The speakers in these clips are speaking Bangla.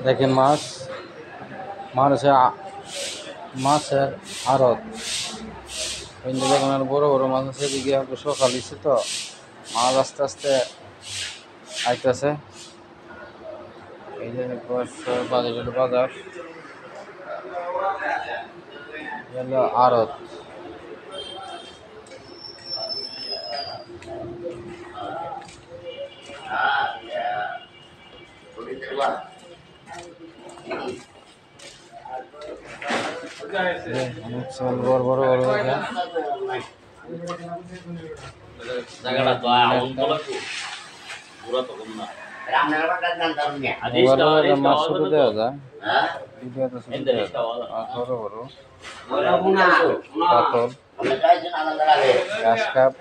দেখেন মাছ, মাছের আড়ত। দেখুন আর বড় বড় মাছ আছে। এদিকে সকাল দিচ্ছে তো মাছ আস্তে আস্তে আইতেছে। এই যে বাজার বাজার হলো আড়ত। বড় বড় বড় মাছ শুরু দেওয়া যায়। বড় বড় কাতল, ঘাস কাপ,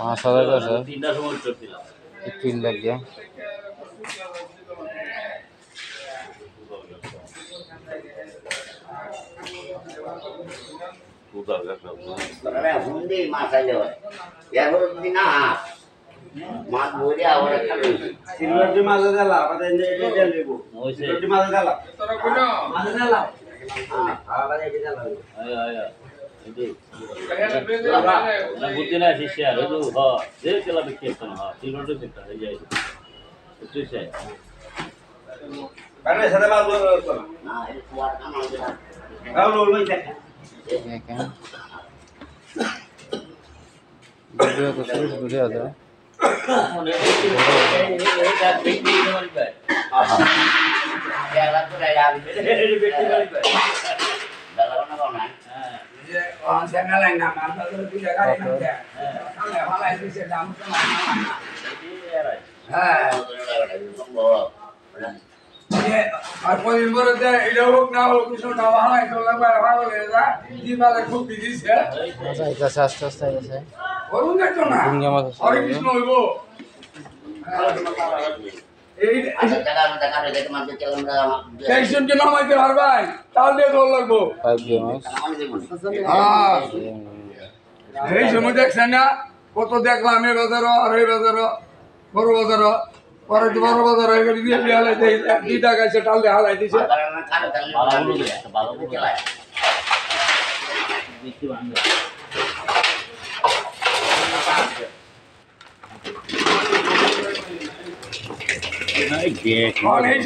মাছ আছে 3 লাগিয়া। মাছ বইরে আবার একটা রইছে সিলভারটি মাছ দেলা আমাদের এটা এটা নেব সিলভারটি মাছ দেলা তোরা কোন মাছ দেলা আবার এটা দেলা আয় আয় এই না বুঝতে না শিষ্য আর তো হ্যাঁ যে কেলা বিকেছ না সিলভারটি সেটা হয়ে যায় তো সেই মানে সাদা মাছ বলতো না এই কুয়ার কাম আছে না লই দেখা দেখেন ভিডিও তো শুরু করে আছে। আর কদিন পরে এটা হোক না হোক কিছু না ভালো ভালো খুব বিধিছে আস্তে আস্তে আইতেছে। করুন দেখো না হরে কৃষ্ণ হইব এই টেনশনকে নামাইতে পারবেন তাহলে দৌড় লাগবো। এই সময় দেখছেন না কত দেখলাম এই বাজারও আর এই বাজারও বড় বাজারও পরে বড় বাজার হয়ে গেলে দিয়ে হালাই দিয়ে 2 টাকা এসে টাল দিয়ে হালাই দিছে। এই